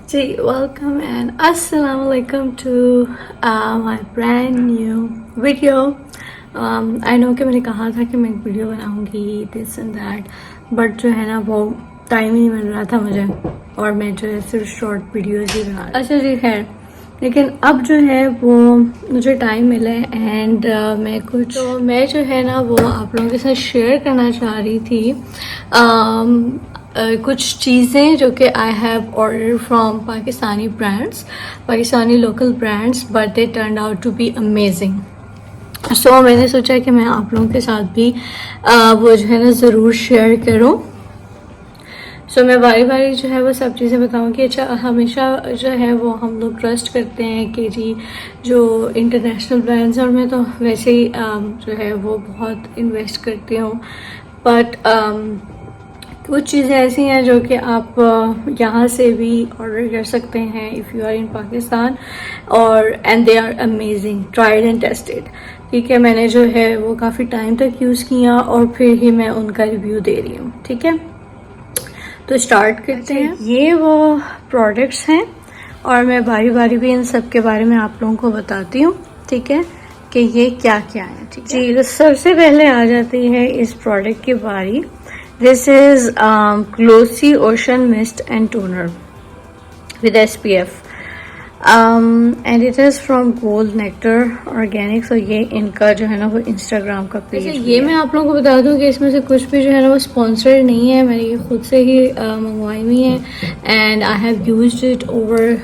Ji welcome and अस्सलाम वालेकुम to my brand new video. I know कि मैंने कहा था कि मैं एक वीडियो बनाऊंगी दिस एंड दैट, बट जो है ना वो टाइम ही नहीं मिल रहा था मुझे, और मैं जो है सिर्फ शॉर्ट वीडियोस ही बना रही। अच्छा जी खैर, लेकिन अब जो है वो मुझे टाइम मिला है एंड मैं जो है ना वो आप लोगों के साथ शेयर करना चाह रही थी कुछ चीज़ें जो कि I have order from Pakistani brands, Pakistani local brands, but they turn out to be amazing. So मैंने सोचा कि मैं आप लोगों के साथ भी वो जो है ना ज़रूर शेयर करूं। सो मैं बारी बारी जो है वो सब चीज़ें बताऊंगी। अच्छा, हमेशा जो है वो हम लोग ट्रस्ट करते हैं कि जी जो इंटरनेशनल ब्रांड्स, और मैं तो वैसे ही जो है वो बहुत इन्वेस्ट करती हूँ, बट कुछ चीज़ें ऐसी हैं जो कि आप यहाँ से भी ऑर्डर कर सकते हैं if you are in Pakistan, और and they are amazing, tried and tested. ठीक है, मैंने जो है वो काफ़ी टाइम तक यूज़ किया और फिर ही मैं उनका रिव्यू दे रही हूँ। ठीक है, तो स्टार्ट करते हैं। ये वो प्रोडक्ट्स हैं और मैं बारी बारी भी इन सब के बारे में आप लोगों को बताती हूँ। ठीक है, कि ये क्या क्या है। ठीक है जी, तो सबसे पहले आ जाती है इस प्रोडक्ट की बारी। This is Glossy Ocean Mist and Toner with SPF, and it is from Gold Nectar Organics। और ये इनका जो है ना वो इंस्टाग्राम का पेज है। ये मैं आप लोगों को बता दूं कि इसमें से कुछ भी जो है ना वो स्पॉन्सर्ड नहीं है, मैंने ये खुद से ही मंगवाई हुई है and I have used it over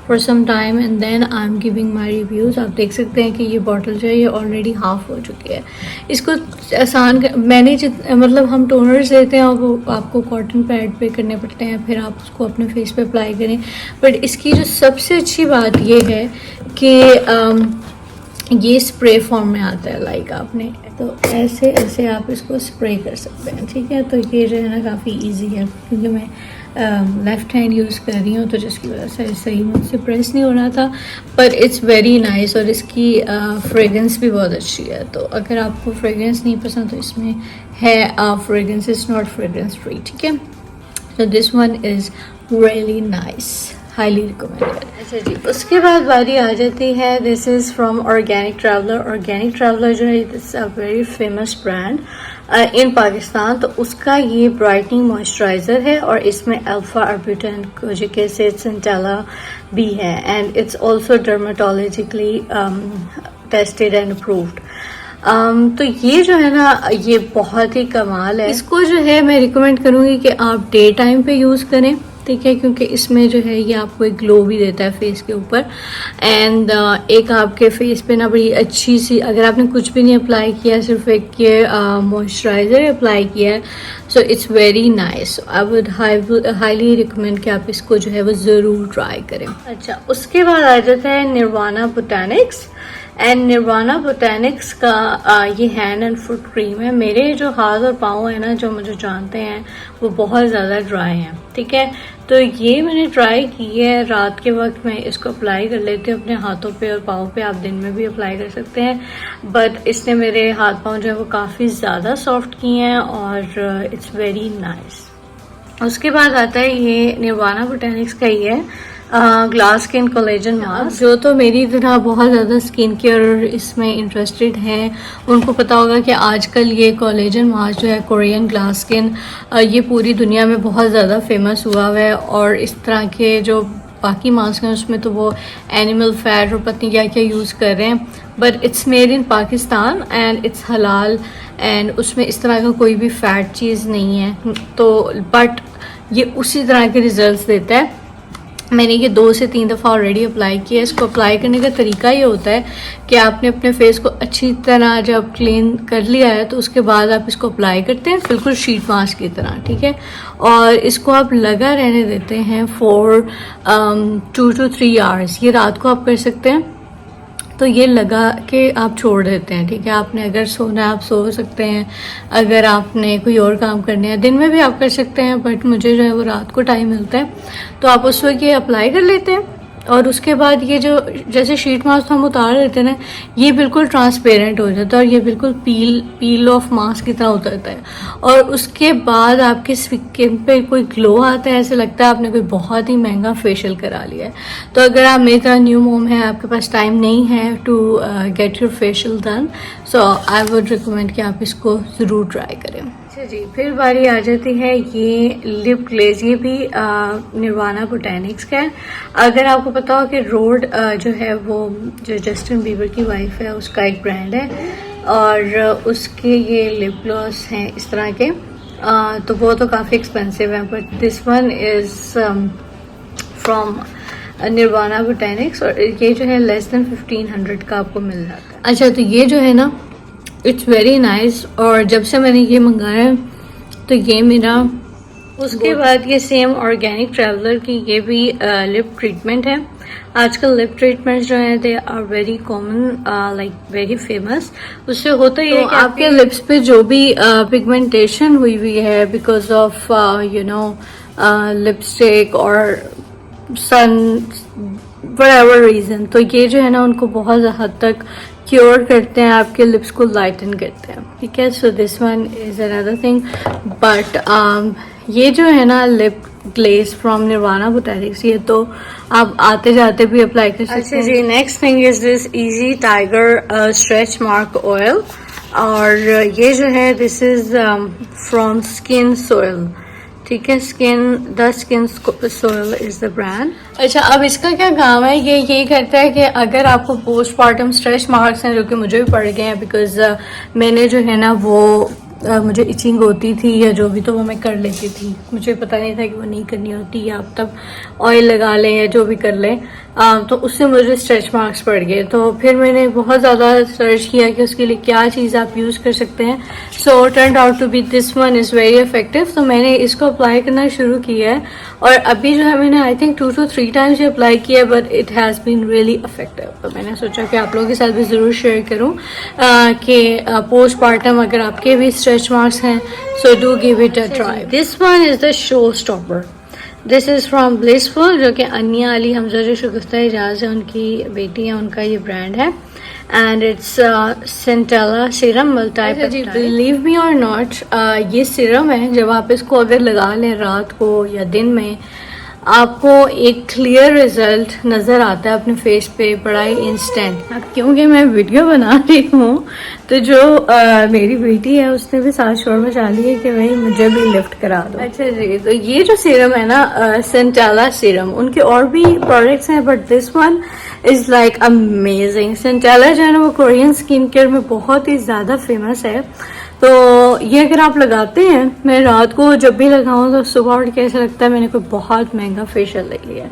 for some time and then I am giving my reviews. आप देख सकते हैं कि ये बॉटल जो है ये ऑलरेडी हाफ हो चुकी है। इसको मैंने मतलब हम टोनर्स लेते हैं और वो आपको कॉटन पैड पे करने पड़ते हैं, फिर आप उसको अपने फेस पे अप्लाई करें, बट इसकी जो सबसे अच्छी बात ये है कि ये स्प्रे फॉर्म में आता है। लाइक आपने तो ऐसे ऐसे आप इसको स्प्रे कर सकते हैं। ठीक है, तो ये जो है ना काफ़ी इजी है, क्योंकि मैं लेफ़्ट हैंड यूज़ कर रही हूँ तो जिसकी वजह से सही मुझसे प्रेस नहीं हो रहा था, पर इट्स वेरी नाइस और इसकी फ्रेगरेंस भी बहुत अच्छी है। तो अगर आपको फ्रेगरेंस नहीं पसंद तो इसमें है fragrance, is not fragrance free. ठीक है, तो this one is really nice, highly recommended. अच्छा जी, उसके बाद बारी आ जाती है, this is from organic traveller. Organic traveller जो है it's a very famous brand इन पाकिस्तान। तो उसका ये ब्राइटनिंग मॉइस्चराइज़र है और इसमें अल्फा अर्ब्यूटेन, कोजिक एसिड, सेंटेला भी है, and it's also dermatologically tested and approved. तो ये जो है ना ये बहुत ही कमाल है। इसको जो है मैं रिकमेंड करूँगी कि आप डे टाइम पे यूज़ करें। ठीक है, क्योंकि इसमें जो है ये आपको एक ग्लो भी देता है फेस के ऊपर, एंड एक आपके फेस पे ना बड़ी अच्छी सी, अगर आपने कुछ भी नहीं अप्लाई किया, सिर्फ एक ये मॉइस्चराइज़र अप्लाई किया है, so it's very nice. I would highly recommend कि आप इसको जो है वो ज़रूर ट्राई करें। अच्छा, उसके बाद आ जाता है निर्वाणा बोटैनिक्स, एंड निर्वाणा बोटैनिक्स का ये हैंड एंड फुट क्रीम है। मेरे जो हाथ और पाँव है ना, जो मुझे जानते हैं, वो बहुत ज़्यादा ड्राई हैं। ठीक है, तो ये मैंने ट्राई की है, रात के वक्त मैं इसको अप्लाई कर लेती हूँ अपने हाथों पे और पाँव पे, आप दिन में भी अप्लाई कर सकते हैं, बट इसने मेरे हाथ पाँव जो है वो काफ़ी ज़्यादा सॉफ्ट किए हैं और इट्स वेरी नाइस। उसके बाद आता है ये निर्वाणा बोटैनिक्स का ही है ग्लास स्किन कोलेजन मास्क। जो तो मेरी तरह बहुत ज़्यादा स्किन केयर इसमें इंटरेस्टेड हैं, उनको पता होगा कि आजकल ये कोलेजन मास्क जो है कोरियन ग्लास स्किन, ये पूरी दुनिया में बहुत ज़्यादा फेमस हुआ हुआ है। और इस तरह के जो बाकी मास्क हैं उसमें तो वो एनिमल फैट और पत्नी क्या क्या यूज़ कर रहे हैं, but it's made in Pakistan and it's हलाल, एंड उसमें इस तरह का कोई भी फैट चीज़ नहीं है। तो बट ये उसी तरह के रिजल्ट्स देता है। मैंने ये 2 से 3 दफ़ा ऑलरेडी अप्लाई किया है। इसको अप्लाई करने का तरीका ये होता है कि आपने अपने फेस को अच्छी तरह जब क्लीन कर लिया है तो उसके बाद आप इसको अप्लाई करते हैं, बिल्कुल शीट मास्क की तरह। ठीक है, और इसको आप लगा रहने देते हैं फॉर 2 to 3 आवर्स। ये रात को आप कर सकते हैं, तो ये लगा के आप छोड़ देते हैं। ठीक है, आपने अगर सोना है आप सो सकते हैं, अगर आपने कोई और काम करने हैं दिन में भी आप कर सकते हैं, बट मुझे जो है वो रात को टाइम मिलता है, तो आप उस वक्त ये अप्लाई कर लेते हैं और उसके बाद ये जो जैसे शीट मास्क हम उतार लेते हैं ना, ये बिल्कुल ट्रांसपेरेंट हो जाता है और ये बिल्कुल पील ऑफ मास्क की तरह उतरता है। और उसके बाद आपके स्किन पे कोई ग्लो आता है, ऐसे लगता है आपने कोई बहुत ही महंगा फेशियल करा लिया है। तो अगर आप मेरी तरह न्यू मॉम है, आपके पास टाइम नहीं है to get your facial done, so I would recommend कि आप इसको ज़रूर ट्राई करें। अच्छा जी, फिर बारी आ जाती है ये लिप ग्लेज। ये भी निर्वाणा बोटैनिक्स का है। अगर आपको पता हो कि रोड जो है वो जो जस्टिन बीबर की वाइफ है उसका एक ब्रांड है और उसके ये लिप ग्लॉस हैं इस तरह के, तो वो तो काफ़ी एक्सपेंसिव है, but this one is from Nirvana Botanics और ये जो है लेस देन 1500 का आपको मिल जाता है। अच्छा, तो ये जो है ना इट्स वेरी नाइस, और जब से मैंने ये मंगाया है तो ये मेरा, उसके बाद ये सेम ऑर्गेनिक ट्रैवलर की ये भी लिप ट्रीटमेंट है। आजकल लिप ट्रीटमेंट्स जो हैं they are very common, like very famous. उससे होता ही है कि आपके लिप्स पे जो भी पिगमेंटेशन हुई है because of you know lipstick और सन व्हाटएवर रीजन, तो ये जो है ना उनको बहुत हद तक क्योर करते हैं, आपके लिप्स को लाइटन करते हैं, ठीक है। So this one is another thing, but ये जो है ना लिप ग्लेज फ्रॉम निर्वाणा बोटैनिक्स, ये तो आप आते जाते भी अप्लाई कर सकते हैं। अच्छा जी, next thing is this easy tiger stretch mark oil, और ये जो है this is from skin soil, ठीक है। The skin soil is the brand. अच्छा, अब इसका क्या काम है, ये यही करता है कि अगर आपको पोस्टमार्टम स्ट्रेच मार्क्स हैं, जो कि मुझे भी पड़ गए हैं बिकॉज मैंने जो है ना वो मुझे इचिंग होती थी या जो भी, तो वो मैं कर लेती थी, मुझे पता नहीं था कि वो नहीं करनी होती, या आप तब ऑयल लगा लें या जो भी कर लें, तो उससे मुझे स्ट्रेच मार्क्स पड़ गए। तो फिर मैंने बहुत ज़्यादा सर्च किया कि उसके लिए क्या चीज़ आप यूज़ कर सकते हैं। So turn out to be this one is very effective, तो मैंने इसको अप्लाई करना शुरू किया है और अभी जो है मैंने आई थिंक 2 to 3 टाइम्स ये अप्लाई किया है, but it has been really effective. तो मैंने सोचा कि आप लोगों के साथ भी ज़रूर शेयर करूँ कि पोस्टमार्टम अगर आपके भी स्ट्रेच मार्क्स हैं, so do give it a try. This one is the show stopper. This is from blissful, जो कि अनिया अली हमजा जो शगुफ्ता एजाज है उनकी बेटी है, उनका ये ब्रांड है, and it's Centella serum multi. Believe me और नॉट, ये सीरम है, जब आप इसको अगर लगा लें रात को या दिन में, आपको एक क्लियर रिजल्ट नज़र आता है अपने फेस पे, बड़ा ही इंस्टेंट। अब क्योंकि मैं वीडियो बना रही हूँ तो जो मेरी बेटी है उसने भी साथ शोर मचा ली है कि भाई मुझे भी लिफ्ट करा दो। अच्छा जी, तो ये जो सीरम है ना सेंटेला सीरम, उनके और भी प्रोडक्ट्स हैं but this one is like amazing. Centella जो है ना वो कोरियन स्किन केयर में बहुत ही ज़्यादा फेमस है, तो ये अगर आप लगाते हैं, मैं रात को जब भी लगाऊं तो सुबह उठ के ऐसा लगता है मैंने कोई बहुत महंगा फेशियल ले लिया।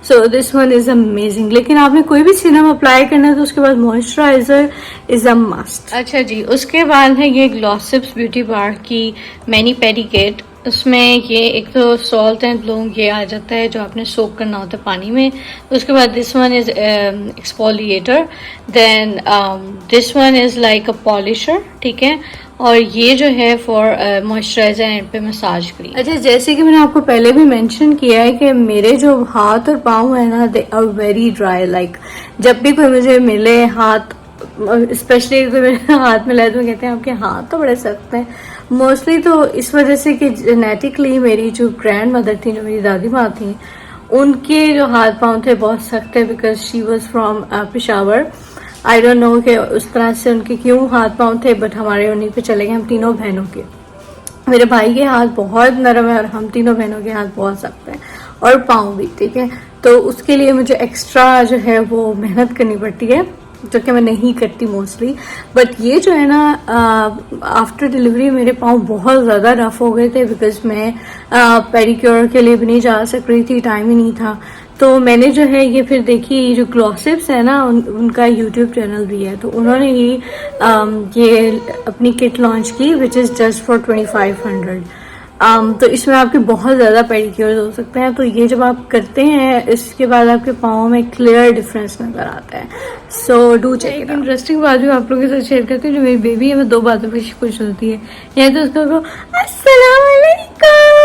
So this one is amazing. लेकिन आपने कोई भी सीरम अप्लाई करना है तो उसके बाद मॉइस्चराइजर इज़ अ मस्ट। अच्छा जी, उसके बाद है ये ग्लॉसिप्स ब्यूटी बार की मैनी पेडी किट। उसमें ये एक तो सॉल्ट एंड ब्लूम ये आ जाता है जो आपने सोक करना होता है पानी में। उसके बाद this one is exfoliator, then this one is like a polisher, ठीक है, और ये जो है फॉर मॉइस्चराइजर एंड पे मसाज क्रीम। अच्छा, जैसे कि मैंने आपको पहले भी मेंशन किया है कि मेरे जो हाथ और पाँव है ना they are very dry, like जब भी कोई मुझे मिले हाथ, स्पेशली तो मेरे हाथ में लाए तो कहते हैं आपके हाथ तो बड़े सख्त हैं। मोस्टली तो इस वजह से कि जेनेटिकली मेरी जो ग्रैंड मदर थी, जो मेरी दादी माँ थी, उनके जो हाथ पाँव थे बहुत सख्त है because she was from Peshawar. I don't know कि उस तरह से उनके क्यों हाथ पाँव थे, बट हमारे उन्हीं पे चले गए। हम तीनों बहनों के, मेरे भाई के हाथ बहुत नरम है और हम तीनों बहनों के हाथ बहुत सख्त हैं और पाँव भी, ठीक है। तो उसके लिए मुझे एक्स्ट्रा जो है वो मेहनत करनी पड़ती है, जो कि मैं नहीं करती मोस्टली। बट ये जो है ना आफ्टर डिलीवरी मेरे पाँव बहुत ज़्यादा रफ हो गए थे बिकॉज मैं पेडिक्योर के लिए भी नहीं जा सक रही थी, टाइम ही नहीं था। तो मैंने जो है ये फिर देखी, ये जो ग्लॉसिप्स है ना उनका यूट्यूब चैनल भी है, तो उन्होंने ही ये अपनी किट लॉन्च की विच इज़ जस्ट फॉर 2500। तो इसमें आपके बहुत ज़्यादा पेडिक्योर हो सकते हैं। तो ये जब आप करते हैं इसके बाद आपके पाँव में क्लियर डिफरेंस नज़र आता है। So do check. एक इंटरेस्टिंग बात जो आप लोगों के साथ शेयर करती हूँ, जो मेरी बेबी है मैं 2 बातों पर खुश होती है, या तो उसको अस्सलाम वालेकुम,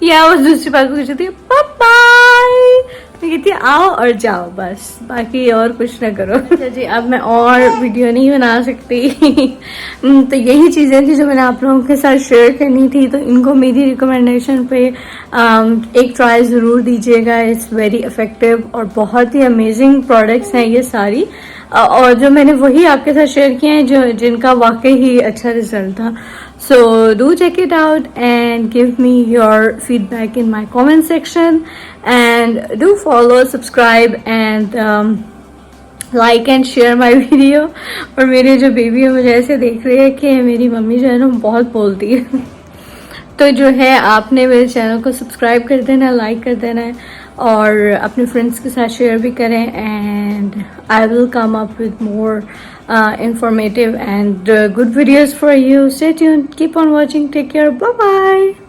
या वो दूसरी बात को खुश होती है पापा। मैं कहती आओ और जाओ बस, बाकी और कुछ ना करो। अच्छा जी, अब मैं और वीडियो नहीं बना सकती। तो यही चीज़ें थी जो मैंने आप लोगों के साथ शेयर करनी थी। तो इनको मेरी रिकमेंडेशन पे एक ट्राई ज़रूर दीजिएगा। इट्स वेरी इफ़ेक्टिव और बहुत ही अमेजिंग प्रोडक्ट्स हैं ये सारी। और जो मैंने वही आपके साथ शेयर किए हैं जो जिनका वाकई ही अच्छा रिजल्ट था। So do check it out and give me your feedback in my comment section, and do follow, subscribe and like and share my video। और मेरे जो बेबी है मुझे ऐसे देख रही है कि मेरी मम्मी जो है ना बहुत बोलती है। तो जो है आपने मेरे चैनल को सब्सक्राइब कर देना, लाइक कर देना है और अपने फ्रेंड्स के साथ शेयर भी करें। And I will come up with more informative and good videos for you. Stay tuned, keep on watching, take care, bye bye।